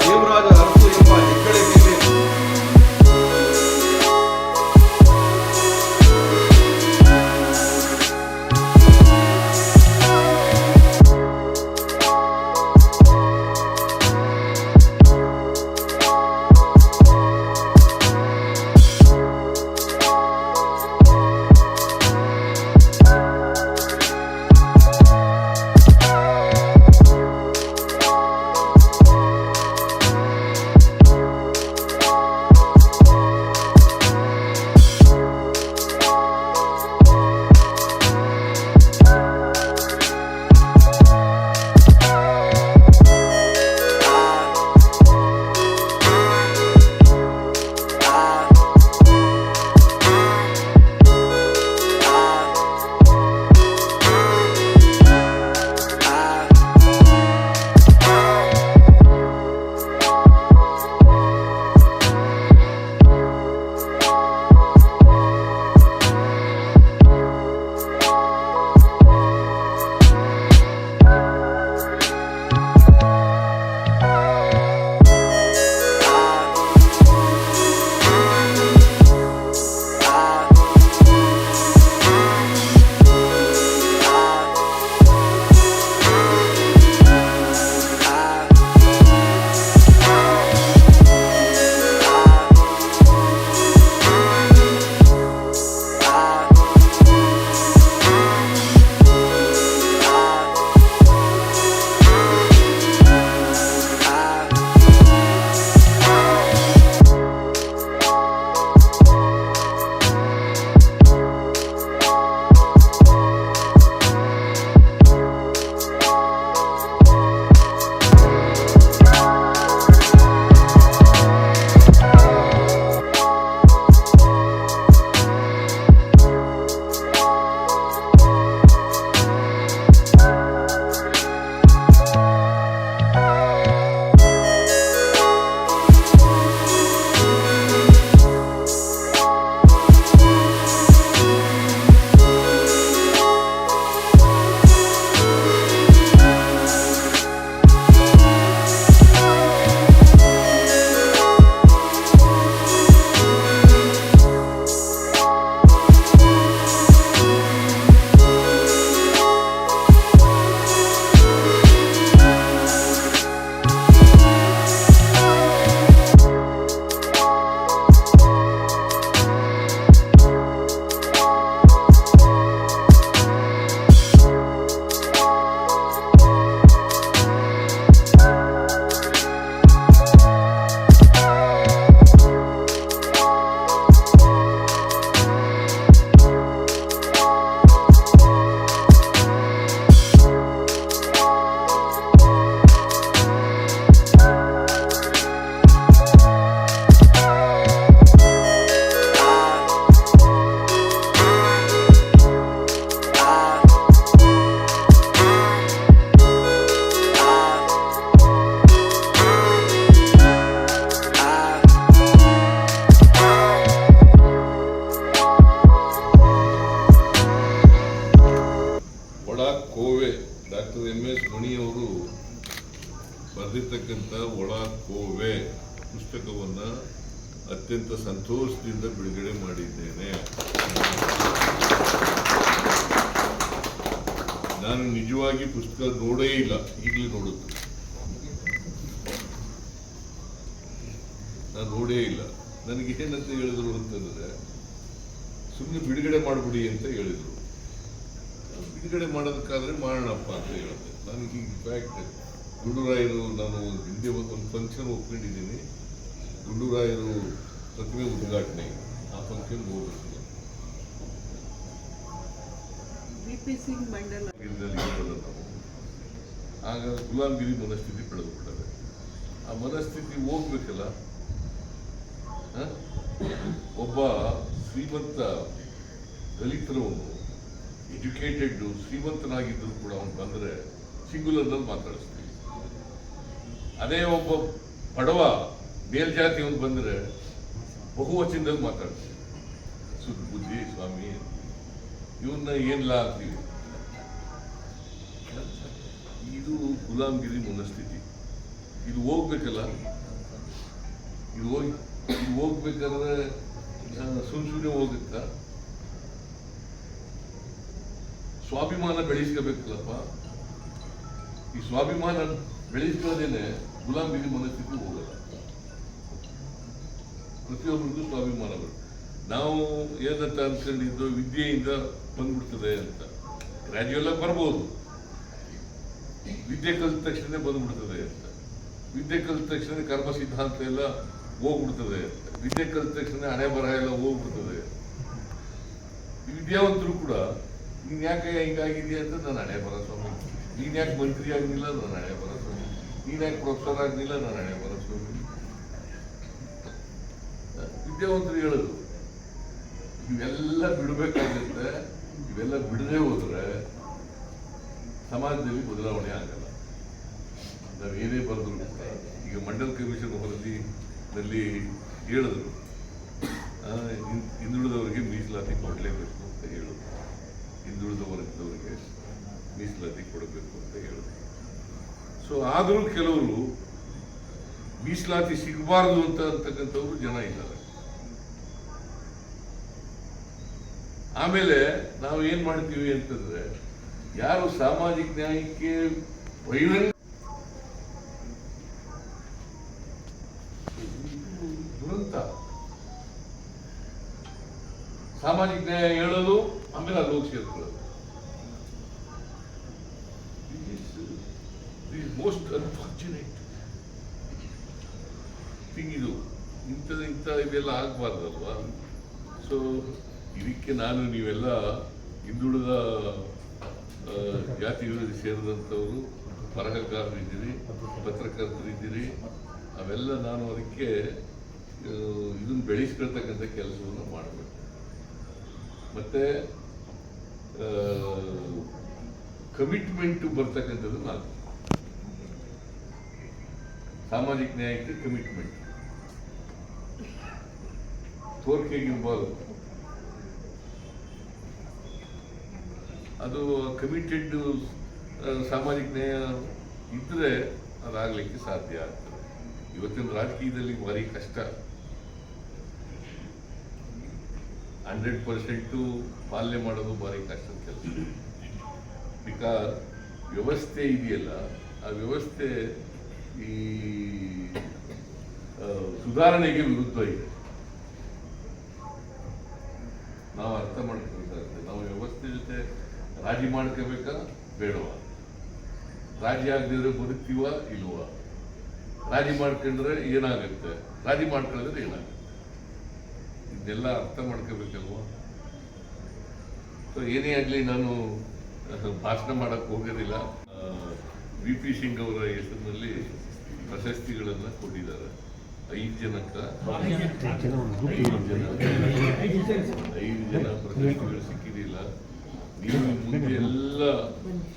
ದೇವರಾಜ ಅರಸು ಎಂಬ ಹೆಗ್ಗಡೆ ಮೇಲೆ doctor MS ಮಣಿಯವರು ಬರೆದಿರ್ತಕ್ಕಂಥ ಒಳ ಕೋವೆ ಪುಸ್ತಕವನ್ನು ಅತ್ಯಂತ ಸಂತೋಷದಿಂದ ಬಿಡುಗಡೆ ಮಾಡಿದ್ದೇನೆ. ನಾನು ನಿಜವಾಗಿ ಪುಸ್ತಕ ನೋಡೇ ಇಲ್ಲ, ಈಗಲೂ ನೋಡುತ್ತೆ. ನಾನು ನೋಡೇ ಇಲ್ಲ. ನನಗೆ ಏನಂತ ಹೇಳಿದ್ರು ಅಂತಂದ್ರೆ, ಸುಮ್ಮನೆ ಬಿಡುಗಡೆ ಮಾಡಿಬಿಡಿ ಅಂತ ಹೇಳಿದರು. ಬಿಡುಗಡೆ ಮಾಡೋದಕ್ಕಾದ್ರೆ ಮಾಡೋಣಪ್ಪ ಅಂತ ಹೇಳಿದೆ. ನನಗೆ ಇನ್ಫ್ಯಾಕ್ಟ್ ಗುಂಡೂರಾಯರು, ನಾನು ಹಿಂದೆ ಒಂದು ಫಂಕ್ಷನ್ ಒಪ್ಕೊಂಡಿದ್ದೀನಿ, ಗುಂಡೂರಾಯರು ಪ್ರತಿಮೆ ಉದ್ಘಾಟನೆ, ಆ ಫಂಕ್ಷನ್ ಹೋಗ್ಬೇಕು. ಆಗ ಗುಲಾಮಗಿರಿ ಮನಸ್ಥಿತಿ ಬೆಳೆದುಬಿಟ್ಟದೆ. ಆ ಮನಸ್ಥಿತಿ ಹೋಗ್ಬೇಕಲ್ಲ. ಒಬ್ಬ ಶ್ರೀಮಂತ ದಲಿತರವನು ಎಜುಕೇಟೆಡ್ ಶ್ರೀಮಂತನಾಗಿದ್ದರೂ ಕೂಡ ಅವನು ಬಂದರೆ ಸಿಂಗುಲರ್ನಲ್ಲಿ ಮಾತಾಡಿಸ್ತೀವಿ. ಅದೇ ಒಬ್ಬ ಬಡವ ಮೇಲ್ಜಾತಿಯವನು ಬಂದರೆ ಬಹುವಚನದಲ್ಲಿ ಮಾತಾಡ್ತೀವಿ. ಸುದ್ ಬುದ್ಧಿ ಸ್ವಾಮಿ ಇವನ್ನ ಏನ್ಲ ಅಂತೀವಿ. ಇದು ಗುಲಾಮಗಿರಿ ಮನಸ್ಥಿತಿ. ಇದು ಹೋಗ್ಬೇಕಲ್ಲ, ಇದು ಹೋಗ್ಬೇಕಾದ್ರೆ ಸುಮ್ಮನೆ ಹೋಗುತ್ತಾ? ಸ್ವಾಭಿಮಾನ ಬೆಳೆಸ್ಕೋಬೇಕಲ್ಲಪ್ಪ. ಈ ಸ್ವಾಭಿಮಾನ ಬೆಳೆಸ್ಕೊಳ್ಳೋದೇನೆ ಗುಲಾಮಿಗೆ ಮನಸ್ಥಿತಿ ಹೋಗಲ್ಲ. ಪ್ರತಿಯೊಬ್ಬರಿಗೂ ಸ್ವಾಭಿಮಾನ ಬರುತ್ತೆ. ನಾವು ಏನಂತ ಅನ್ಕೊಂಡಿದ್ದು ವಿದ್ಯೆಯಿಂದ ಬಂದ್ಬಿಡ್ತದೆ ಅಂತ. ಗ್ರಾಜುಯಲ್ ಆಗಿ ಬರ್ಬೋದು, ವಿದ್ಯೆ ಕಲಿತ ತಕ್ಷಣ ಬಂದ್ಬಿಡ್ತದೆ ಅಂತ. ವಿದ್ಯೆ ಕಲಿತ ತಕ್ಷಣ ಕರ್ಮ ಸಿದ್ಧಾಂತ ಎಲ್ಲ ಹೋಗ್ಬಿಡ್ತದೆ ಅಂತ. ವಿದ್ಯೆ ಕಲಿತ ತಕ್ಷಣ ಹಣೆ ಬರಹ ಎಲ್ಲ ಹೋಗ್ಬಿಡ್ತದೆ. ವಿದ್ಯಾವಂತರು ಕೂಡ ನೀನ್ ಯಾಕೆ ಹಿಂಗಾಗಿದೆಯಾ ಅಂತ ನಾನು ಹಣೆ ಬರ ಸ್ವಾಮಿ, ನೀನ್ ಯಾಕೆ ಮಂತ್ರಿ ಆಗಲಿಲ್ಲ ನಾನು ಹಣೆ ಬರ ಸ್ವಾಮಿ, ನೀನ್ ಯಾಕೆ ಪ್ರೊಫೆಸರ್ ಆಗಲಿಲ್ಲ ನಾನು ಹಣೆ ಬರ ಸ್ವಾಮಿ. ವಿದ್ಯಾವಂತರು ಹೇಳೋದು ಇವೆಲ್ಲ ಬಿಡಬೇಕಾಗುತ್ತೆ. ಇವೆಲ್ಲ ಬಿಡದೆ ಹೋದ್ರೆ ಸಮಾಜದಲ್ಲಿ ಬದಲಾವಣೆ ಆಗಲ್ಲ. ನಾವು ಏನೇ ಬರೆದ್ರು ಈಗ ಮಂಡಲ್ ಕಮಿಷನ್ ವರದಿನಲ್ಲಿ ಹೇಳಿದ್ರು ಹಿಂದುಳಿದವರಿಗೆ ಮೀಸಲಾತಿ ಕೊಡಲೇಬೇಕು ಅಂತ ಹೇಳಿದ್ರು. ಹಿಂದುಳಿದ ವರ್ಗದವರಿಗೆ ಮೀಸಲಾತಿ ಕೊಡಬೇಕು ಅಂತ ಹೇಳಿದ್ರು. ಸೊ ಆದರೂ ಕೆಲವರು ಮೀಸಲಾತಿ ಸಿಗಬಾರದು ಅಂತಕ್ಕಂಥವ್ರು ಜನ ಇದ್ದಾರೆ. ಆಮೇಲೆ ನಾವು ಏನ್ ಮಾಡ್ತೀವಿ ಅಂತಂದ್ರೆ, ಯಾರು ಸಾಮಾಜಿಕ ನ್ಯಾಯಕ್ಕೆ ಬಹಿರಂಗ ದುರಂತ, ಸಾಮಾಜಿಕ ನ್ಯಾಯ ಹೇಳೋದು ಆಮೇಲೆ ಅಲ್ಲಿ ಹೋಗಿ ಸೇರ್ಕೊಳ್ಳೋದು. ಮೋಸ್ಟ್ ಅನ್ಫಾರ್ಚುನೇಟ್ ಥಿಂಗ್ ಇದು. ಇಂಥ ಇದೆಲ್ಲ ಆಗ್ಬಾರ್ದಲ್ವಾ? ಸೊ ಇದಕ್ಕೆ ನಾನು ನೀವೆಲ್ಲ ಹಿಂದುಳಿದ ಜಾತಿಗಳಿಗೆ ಸೇರಿದಂಥವರು ಬರಹಗಾರರಿದ್ದೀರಿ, ಪತ್ರಕರ್ತರಿದ್ದೀರಿ. ಅವೆಲ್ಲ ನಾನು ಅದಕ್ಕೆ ಇದನ್ನು ಬೆಳೆಸ್ಕೊಳ್ತಕ್ಕಂಥ ಕೆಲಸವನ್ನು ಮಾಡಬೇಕು. ಮತ್ತೆ ಕಮಿಟ್ಮೆಂಟ್ ಬರ್ತಕ್ಕಂಥದ್ದು ನಾನು ಸಾಮಾಜಿಕ ನ್ಯಾಯಕ್ಕೆ ಕಮಿಟ್ಮೆಂಟ್ ತೋರಿಕೆಗಿರ್ಬಾರ್ದು. ಅದು ಕಮಿಟೆಡ್ ಸಾಮಾಜಿಕ ನ್ಯಾಯ ಇದ್ರೆ ಅದಾಗಲಿಕ್ಕೆ ಸಾಧ್ಯ ಆಗ್ತದೆ. ಇವತ್ತಿನ ರಾಜಕೀಯದಲ್ಲಿ ಭಾರಿ ಕಷ್ಟ. 100% ಪಾಲನೆ ಮಾಡೋದು ಭಾರಿ ಕಷ್ಟದ ಕೆಲಸ. ಬಿಕಾಸ್ ವ್ಯವಸ್ಥೆ ಇದೆಯಲ್ಲ, ಆ ವ್ಯವಸ್ಥೆ ಈ ಸುಧಾರಣೆಗೆ ವಿರುದ್ಧ ಇದೆ. ನಾವು ಅರ್ಥ ಮಾಡ್ಕೊಳ್ಬೇಕಾಗುತ್ತೆ. ನಾವು ವ್ಯವಸ್ಥೆ ಜೊತೆ ರಾಜಿ ಮಾಡ್ಕೋಬೇಕಾ ಬೇಡವಾ? ರಾಜಿ ಆಗದಿದ್ರೆ ಬದುಕ್ತೀವ ಇಲ್ವಾ? ರಾಜಿ ಮಾಡ್ಕೊಂಡ್ರೆ ಏನಾಗುತ್ತೆ, ರಾಜಿ ಮಾಡ್ಕೊಳ್ಳಿದ್ರೆ ಏನಾಗುತ್ತೆ, ಇದನ್ನೆಲ್ಲ ಅರ್ಥ ಮಾಡ್ಕೋಬೇಕಲ್ವಾ? ಸೊ ಏನೇ ಆಗಲಿ ನಾನು ಭಾಷಣ ಮಾಡಕ್ಕೆ ಹೋಗೋದಿಲ್ಲ. ವಿ ಪಿ ಸಿಂಗ್ ಅವರ ಹೆಸರಿನಲ್ಲಿ ಪ್ರಶಸ್ತಿಗಳನ್ನು ಕೊಟ್ಟಿದ್ದಾರೆ. 5 ಜನಕ್ಕೆ 5 ಜನ ಪ್ರಶಸ್ತಿಗಳು ಸಿಕ್ಕಿದಿಲ್ಲ. ನೀವು ಮುಂದೆ ಎಲ್ಲ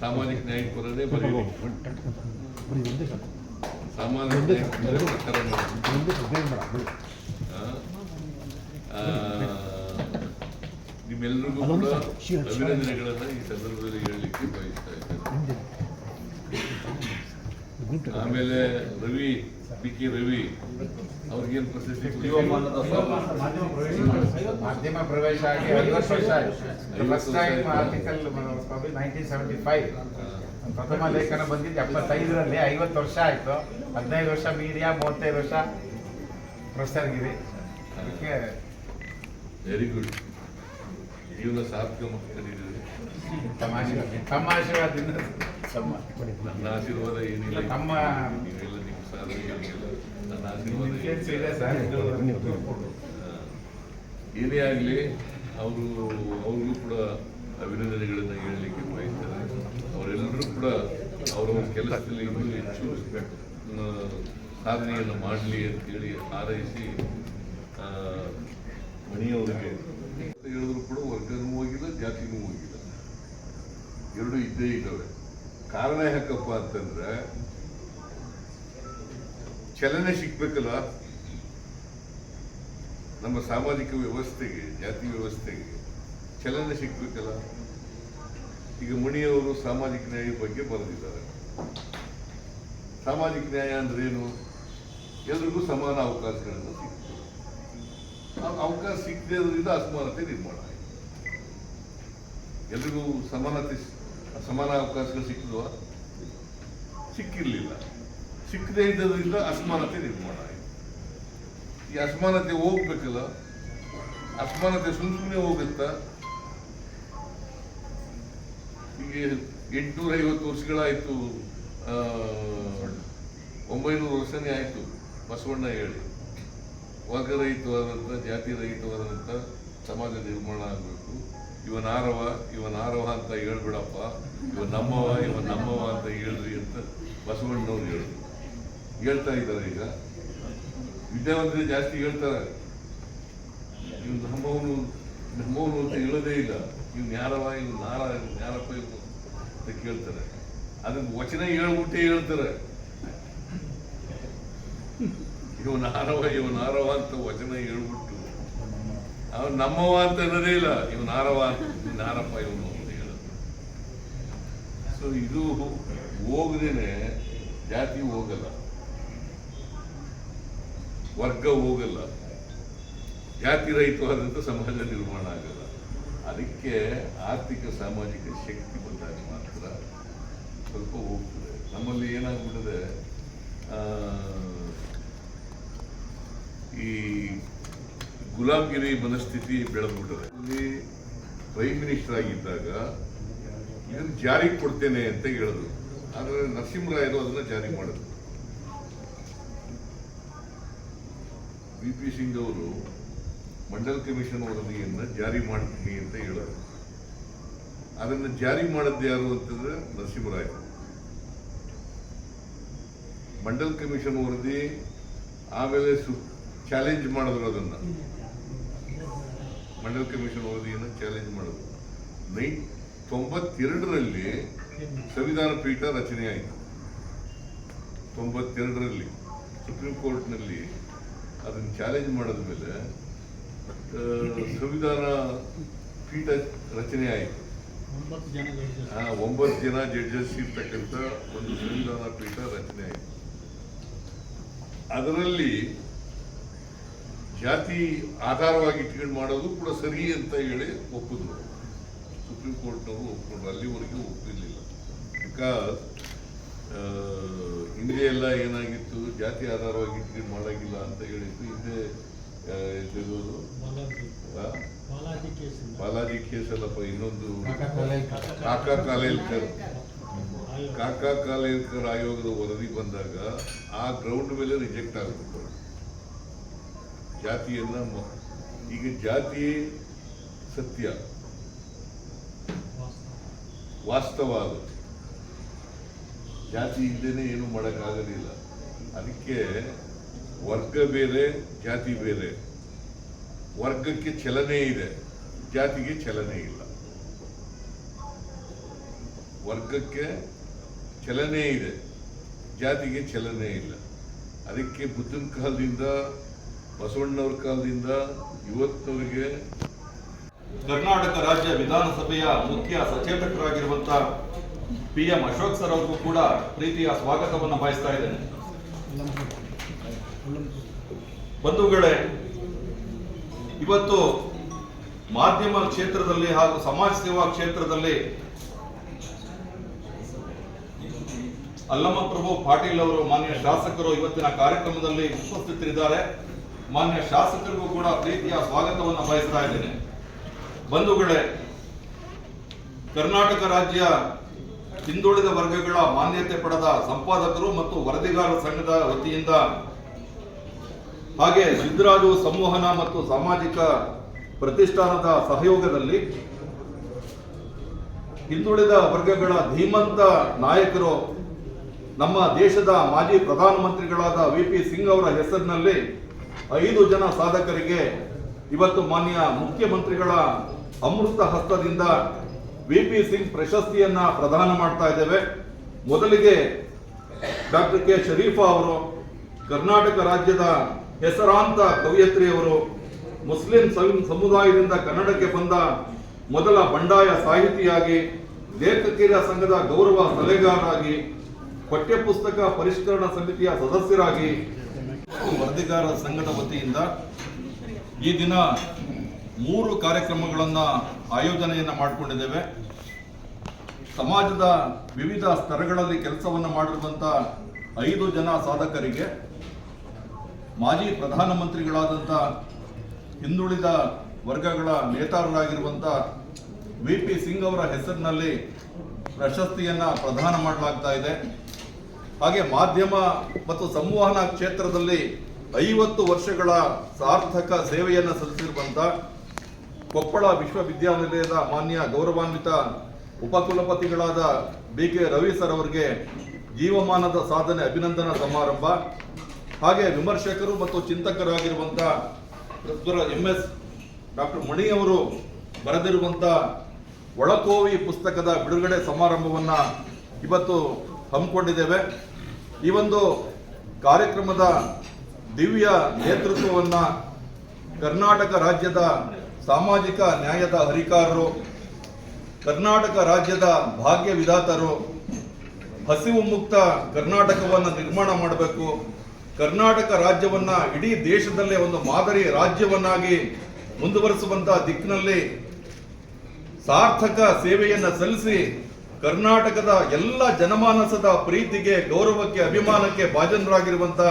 ಸಾಮಾಜಿಕ ನ್ಯಾಯ ಪರನೇ ಬರೀರಿ, ಸಾಮಾಜಿಕ ನ್ಯಾಯ ಪ್ರಚಾರ ಮಾಡಿ. ನಿಮ್ಮೆಲ್ಲರಿಗೂ ಕೂಡ ಅಭಿನಂದನೆಗಳನ್ನು ಈ ಸಂದರ್ಭದಲ್ಲಿ ಹೇಳಲಿಕ್ಕೆ ಬಯಸ್ತಾ ಇದ್ದೇನೆ. ಆಮೇಲೆ ರವಿ BK ರವಿ ಅವ್ರಿಗೇನು ಪ್ರಶಸ್ತಿ? ಮಾಧ್ಯಮ ಪ್ರವೇಶ ಆಗಿ 50 ವರ್ಷ ಆಯ್ತು. ಫಸ್ಟ್ ಟೈಮ್ ಆರ್ಟಿಕಲ್ 1975 ಪ್ರಥಮ ಲೇಖನ ಬಂದಿದ್ದು 75ರಲ್ಲಿ. 50 ವರ್ಷ ಆಯ್ತು. 15 ವರ್ಷ ಮೀಡಿಯಾ, 35 ವರ್ಷ ಪ್ರೊಫೆಸರ್ಗಿರಿ. ಅದಕ್ಕೆ ವೆರಿ ಗುಡ್. ಜೀವನ ಸಾರ್ಥಕ ಮಾಡಿದ್ದೀರಿ. ತಮ್ಮ ಆಶೀರ್ವಾದದಿಂದ ನನ್ನ ಆಶೀರ್ವಾದ ಏನಿಲ್ಲ. ತಮ್ಮ ನೀವೆಲ್ಲ ನಿಮ್ಮ ಸಾಧನೆ ನನ್ನ ಆಶೀರ್ವಾದ ಇದೆ ಸರ್. ಏನೇ ಆಗಲಿ ಅವ್ರಿಗೂ ಕೂಡ ಅಭಿನಂದನೆಗಳನ್ನು ಹೇಳಲಿಕ್ಕೆ ಬಯಸ್ತಾರೆ. ಅವರೆಲ್ಲರೂ ಕೂಡ ಅವರ ಕೆಲಸದಲ್ಲಿ ಇನ್ನೂ ಹೆಚ್ಚು ಸಾಧನೆಯನ್ನು ಮಾಡಲಿ ಅಂತೇಳಿ ಹಾರೈಸಿ, ಮನೆಯವರಿಗೆ ಹೇಳಿದ್ರು ಕೂಡ ವರ್ಗನೂ ಹೋಗಿಲ್ಲ, ಜಾತಿನೂ ಹೋಗಿಲ್ಲ, ಎರಡು ಇದ್ದೇ ಇದ್ದಾವೆ. ಕಾರಣ ಯಾಕಪ್ಪ ಅಂತಂದ್ರೆ ಚಲನೆ ಸಿಗ್ಬೇಕಲ್ಲ ನಮ್ಮ ಸಾಮಾಜಿಕ ವ್ಯವಸ್ಥೆಗೆ, ಜಾತಿ ವ್ಯವಸ್ಥೆಗೆ ಚಲನೆ ಸಿಗ್ಬೇಕಲ್ಲ. ಈಗ ಮಣಿಯವರು ಸಾಮಾಜಿಕ ನ್ಯಾಯ ಬಗ್ಗೆ ಬರೆದಿದ್ದಾರೆ. ಸಾಮಾಜಿಕ ನ್ಯಾಯ ಅಂದ್ರೆ ಏನು? ಎಲ್ರಿಗೂ ಸಮಾನ ಅವಕಾಶಗಳನ್ನು ಸಿಗ್ತದೆ. ಅವಕಾಶ ಸಿಗದಿರೋದ್ರಿಂದ ಅಸಮಾನತೆ ನಿರ್ಮಾಣ ಆಯಿತು. ಎಲ್ರಿಗೂ ಸಮಾನ ಅವಕಾಶಗಳು ಸಿಕ್ಕಿದ್ವ? ಸಿಕ್ಕಿರ್ಲಿಲ್ಲ. ಸಿಕ್ಕದೇ ಇದ್ದದ್ರಿಂದ ಅಸಮಾನತೆ ನಿರ್ಮಾಣ ಆಯಿತು. ಈ ಅಸಮಾನತೆ ಹೋಗ್ಬೇಕಲ್ಲ, ಅಸಮಾನತೆ ಸುಮ್ಮನೆ ಹೋಗುತ್ತಾ? ಈಗ 850 ವರ್ಷಗಳಾಯಿತು, 900 ವರ್ಷನೇ ಆಯಿತು ಬಸವಣ್ಣ ಹೇಳಿ, ವರ್ಗರಹಿತವಾದಂಥ ಜಾತಿ ರಹಿತವಾದಂಥ ಸಮಾಜ ನಿರ್ಮಾಣ ಆಗಬೇಕು. ಇವನಾರವ ಅಂತ ಹೇಳ್ಬಿಡಪ್ಪ, ನಮ್ಮವ ಅಂತ ಹೇಳ್ರಿ ಅಂತ ಬಸವಣ್ಣವ್ರು ಹೇಳ್ತಾ ಇದ್ದಾರೆ. ಈಗ ವಿದ್ಯಾವಂತರೇ ಜಾಸ್ತಿ ಹೇಳ್ತಾರೆ, ಇವ್ನು ನಮ್ಮವನು ಅಂತ ಹೇಳೋದೇ ಇಲ್ಲ. ಇವ್ನು ಯಾರಪ್ಪ ಇವನು ಅಂತ ಕೇಳ್ತಾರೆ. ಅದಕ್ಕೆ ವಚನ ಹೇಳ್ಬಿಟ್ಟೇ ಹೇಳ್ತಾರೆ. ಇವನಾರವ ಅಂತ ವಚನ ಹೇಳ್ಬಿಟ್ಟು ಅವನು ನಮ್ಮವ ಅಂತ ಅನ್ನೋದೇ ಇಲ್ಲ. ಇವನಾರಪ್ಪ ಇವನು ಅಂತ ಹೇಳೋದು. ಸೊ ಇದು ಹೋಗದೇನೆ ಜಾತಿ ಹೋಗಲ್ಲ, ವರ್ಗ ಹೋಗಲ್ಲ, ಜಾತಿ ರಹಿತವಾದಂಥ ಸಮಾಜ ನಿರ್ಮಾಣ ಆಗಲ್ಲ. ಅದಕ್ಕೆ ಆರ್ಥಿಕ ಸಾಮಾಜಿಕ ಶಕ್ತಿ ಬಂದಾಗ ಮಾತ್ರ ಸ್ವಲ್ಪ ಹೋಗ್ತದೆ. ನಮ್ಮಲ್ಲಿ ಏನಾಗ್ಬಿಟ್ಟಿದೆ, ಈ ಗುಲಾಮ್ಗಿರಿ ಮನಸ್ಥಿತಿ ಬೆಳೆದ್ಬಿಟ್ಟದೆ. ಇಲ್ಲಿ ಪ್ರೈಮ್ ಮಿನಿಸ್ಟರ್ ಆಗಿದ್ದಾಗ ಇದನ್ನು ಜಾರಿಗೆ ಕೊಡ್ತೇನೆ ಅಂತ ಹೇಳಿದ್ರು. ಆದರೆ ನರಸಿಂಹರಾಯರು ಅದನ್ನ ಜಾರಿ ಮಾಡಿದ್ರು. ವಿ.ಪಿ. ಸಿಂಗ್ ಅವರು ಮಂಡಲ್ ಕಮಿಷನ್ ವರದಿಯನ್ನು ಜಾರಿ ಮಾಡ್ತೀನಿ ಅಂತ ಹೇಳಿದ್ರು. ಅದನ್ನು ಜಾರಿ ಮಾಡಿದ್ದು ಯಾರು ಅಂತಂದ್ರೆ ನರಸಿಂಹರಾಯರು. ಮಂಡಲ್ ಕಮಿಷನ್ ವರದಿ ಆಮೇಲೆ ಚಾಲೆಂಜ್ ಮಾಡಿದ್ರು. ಅದನ್ನ ಮಂಡಲ್ ಕಮಿಷನ್ ವರದಿಯನ್ನು ಚಾಲೆಂಜ್ ಮಾಡಿದ್ರು. 92ರಲ್ಲಿ ಸಂವಿಧಾನ ಪೀಠ ರಚನೆ ಆಯಿತು. 92ರಲ್ಲಿ ಸುಪ್ರೀಂ ಕೋರ್ಟ್ನಲ್ಲಿ ಅದನ್ನು ಚಾಲೆಂಜ್ ಮಾಡಿದ ಮೇಲೆ ಸಂವಿಧಾನ ಪೀಠ ರಚನೆ ಆಯಿತು. 9 ಜನ ಜಡ್ಜಸ್ ಇರ್ತಕ್ಕಂಥ ಒಂದು ಸಂವಿಧಾನ ಪೀಠ ರಚನೆ ಆಯಿತು. ಅದರಲ್ಲಿ ಜಾತಿ ಆಧಾರವಾಗಿ ಇಟ್ಕೊಂಡು ಮಾಡೋದು ಕೂಡ ಸರಿ ಅಂತ ಹೇಳಿ ಒಪ್ಪಿದ್ರು. ಸುಪ್ರೀಂ ಕೋರ್ಟ್ನವರು ಒಪ್ಪಿಕೊಂಡ್ರು. ಅಲ್ಲಿವರೆಗೂ ಒಪ್ಪಿರಲಿಲ್ಲ. ಬಿಕಾಸ್ ಹಿಂದೆ ಎಲ್ಲ ಏನಾಗಿತ್ತು, ಜಾತಿ ಆಧಾರವಾಗಿ ಇಟ್ಕೊಂಡು ಮಾಡೋಂಗಿಲ್ಲ ಅಂತ ಹೇಳಿತ್ತು. ಹಿಂದೆ ಬಾಲಾಜಿ ಕೇಸ್ ಅಲ್ಲಪ್ಪ, ಇನ್ನೊಂದು ಕಾಕಾ ಕಾಲೇಲ್ಕರ್ ಆಯೋಗದ ವರದಿ ಬಂದಾಗ ಆ ಗ್ರೌಂಡ್ ಮೇಲೆ ರಿಜೆಕ್ಟ್ ಆಗಬೇಕು ಜಾತಿಯನ್ನ. ಈಗ ಜಾತಿ ಸತ್ಯ, ವಾಸ್ತವ. ಅದು ಜಾತಿ ಇಲ್ಲದೇನೆ ಏನು ಮಾಡೋಕ್ಕಾಗೋದಿಲ್ಲ. ಅದಕ್ಕೆ ವರ್ಗ ಬೇರೆ, ಜಾತಿ ಬೇರೆ. ವರ್ಗಕ್ಕೆ ಚಲನೆ ಇದೆ, ಜಾತಿಗೆ ಚಲನೆ ಇಲ್ಲ. ವರ್ಗಕ್ಕೆ ಚಲನೆ ಇದೆ, ಜಾತಿಗೆ ಚಲನೆ ಇಲ್ಲ. ಅದಕ್ಕೆ ಬುದ್ಧನ ಕಾಲದಿಂದ, ಬಸವಣ್ಣವ್ರ ಕಾಲದಿಂದ ಇವತ್ತಿನವರೆಗೆ ಕರ್ನಾಟಕ ರಾಜ್ಯ ವಿಧಾನಸಭೆಯ ಮುಖ್ಯ ಸಚೇತಕರಾಗಿರುವಂತಹ PM ಅಶೋಕ್ ಸರ್ ಅವರಿಗೂ ಕೂಡ ಪ್ರೀತಿಯ ಸ್ವಾಗತವನ್ನು ಬಯಸ್ತಾ ಇದ್ದೇನೆ. ಬಂಧುಗಳೇ, ಇವತ್ತು ಮಾಧ್ಯಮ ಕ್ಷೇತ್ರದಲ್ಲಿ ಹಾಗೂ ಸಮಾಜ ಸೇವಾ ಕ್ಷೇತ್ರದಲ್ಲಿ ಅಲ್ಲಮ ಪ್ರಭು ಪಾಟೀಲ್ ಅವರು ಮಾನ್ಯ ಶಾಸಕರು ಇವತ್ತಿನ ಕಾರ್ಯಕ್ರಮದಲ್ಲಿ ಉಪಸ್ಥಿತರಿದ್ದಾರೆ. ಮಾನ್ಯ ಶಾಸಕರಿಗೂ ಕೂಡ ಪ್ರೀತಿಯ ಸ್ವಾಗತವನ್ನು ಬಯಸ್ತಾ ಇದ್ದೇನೆ. ಬಂಧುಗಳೇ, ಕರ್ನಾಟಕ ರಾಜ್ಯ ಹಿಂದುಳಿದ ವರ್ಗಗಳ ಮಾನ್ಯತೆ ಪಡೆದ ಸಂಪಾದಕರು ಮತ್ತು ವರದಿಗಾರರ ಸಂಘದ ವತಿಯಿಂದ ಹಾಗೆ ಸಿದ್ದರಾಜು ಸಂವಹನ ಮತ್ತು ಸಾಮಾಜಿಕ ಪ್ರತಿಷ್ಠಾನದ ಸಹಯೋಗದಲ್ಲಿ ಹಿಂದುಳಿದ ವರ್ಗಗಳ ಧೀಮಂತ ನಾಯಕರು ನಮ್ಮ ದೇಶದ ಮಾಜಿ ಪ್ರಧಾನಮಂತ್ರಿಗಳಾದ ವಿ.ಪಿ. ಸಿಂಗ್ ಅವರ ಹೆಸರಿನಲ್ಲಿ 5 ಜನ ಸಾಧಕರಿಗೆ ಇವತ್ತು ಮಾನ್ಯ ಮುಖ್ಯಮಂತ್ರಿಗಳ ಅಮೃತ ಹಸ್ತದಿಂದ ವಿ.ಪಿ. ಸಿಂಗ್ ಪ್ರಶಸ್ತಿಯನ್ನ ಪ್ರದಾನ ಮಾಡ್ತಾ ಇದ್ದೇವೆ. ಮೊದಲಿಗೆ ಡಾಕ್ಟರ್ ಕೆ. ಶರೀಫಾ ಅವರು, ಕರ್ನಾಟಕ ರಾಜ್ಯದ ಹೆಸರಾಂತ ಕವಯತ್ರಿಯವರು, ಮುಸ್ಲಿಂ ಸಮುದಾಯದಿಂದ ಕನ್ನಡಕ್ಕೆ ಬಂದ ಮೊದಲ ಬಂಡಾಯ ಸಾಹಿತಿಯಾಗಿ, ಲೇಖಕಿಯರ ಸಂಘದ ಗೌರವ ಸಲಹೆಗಾರರಾಗಿ, ಪಠ್ಯಪುಸ್ತಕ ಪರಿಷ್ಕರಣಾ ಸಮಿತಿಯ ಸದಸ್ಯರಾಗಿ ವರದಿಗಾರರ ಸಂಘದ ವತಿಯಿಂದ ಈ ದಿನ 3 ಕಾರ್ಯಕ್ರಮಗಳನ್ನು ಆಯೋಜನೆಯನ್ನು ಮಾಡಿಕೊಂಡಿದ್ದೇವೆ. ಸಮಾಜದ ವಿವಿಧ ಸ್ತರಗಳಲ್ಲಿ ಕೆಲಸವನ್ನು ಮಾಡಿರುವಂಥ 5 ಜನ ಸಾಧಕರಿಗೆ ಮಾಜಿ ಪ್ರಧಾನಮಂತ್ರಿಗಳಾದಂಥ ಹಿಂದುಳಿದ ವರ್ಗಗಳ ನೇತಾರರಾಗಿರುವಂಥ VP ಸಿಂಗ್ ಅವರ ಹೆಸರಿನಲ್ಲಿ ಪ್ರಶಸ್ತಿಯನ್ನು ಪ್ರದಾನ ಮಾಡಲಾಗ್ತಾ ಇದೆ. ಹಾಗೆ ಮಾಧ್ಯಮ ಮತ್ತು ಸಂವಹನ ಕ್ಷೇತ್ರದಲ್ಲಿ 50 ವರ್ಷಗಳ ಸಾರ್ಥಕ ಸೇವೆಯನ್ನು ಸಲ್ಲಿಸಿರುವಂಥ ಕೊಪ್ಪಳ ವಿಶ್ವವಿದ್ಯಾನಿಲಯದ ಮಾನ್ಯ ಗೌರವಾನ್ವಿತ ಉಪಕುಲಪತಿಗಳಾದ BK ರವಿ ಸರ್ ಅವರಿಗೆ ಜೀವಮಾನದ ಸಾಧನೆ ಅಭಿನಂದನಾ ಸಮಾರಂಭ, ಹಾಗೆ ವಿಮರ್ಶಕರು ಮತ್ತು ಚಿಂತಕರಾಗಿರುವಂಥ ಪ್ರೊಫೆಸರ್ MS ಡಾಕ್ಟರ್ ಮಣಿ ಅವರು ಬರೆದಿರುವಂಥ ಒಳಕೋವಿ ಪುಸ್ತಕದ ಬಿಡುಗಡೆ ಸಮಾರಂಭವನ್ನು ಇವತ್ತು ಹಮ್ಮಿಕೊಂಡಿದ್ದೇವೆ. ಈ ಒಂದು ಕಾರ್ಯಕ್ರಮದ ದಿವ್ಯ ನೇತೃತ್ವವನ್ನು ಕರ್ನಾಟಕ ರಾಜ್ಯದ ಸಾಮಾಜಿಕ ನ್ಯಾಯದ ಹರಿಕಾರರು, ಕರ್ನಾಟಕ ರಾಜ್ಯದ ಭಾಗ್ಯ ವಿಧಾತರು, ಹಸಿವು ಮುಕ್ತ ಕರ್ನಾಟಕವನ್ನು ನಿರ್ಮಾಣ ಮಾಡಬೇಕು, ಕರ್ನಾಟಕ ರಾಜ್ಯವನ್ನ ಇಡೀ ದೇಶದಲ್ಲೇ ಒಂದು ಮಾದರಿ ರಾಜ್ಯವನ್ನಾಗಿ ಮುಂದುವರಿಸುವಂತ ದಿಕ್ಕಿನಲ್ಲಿ ಸಾರ್ಥಕ ಸೇವೆಯನ್ನು ಸಲ್ಲಿಸಿ ಕರ್ನಾಟಕದ ಎಲ್ಲ ಜನಮಾನಸದ ಪ್ರೀತಿಗೆ, ಗೌರವಕ್ಕೆ, ಅಭಿಮಾನಕ್ಕೆ ಭಾಜನರಾಗಿರುವಂತ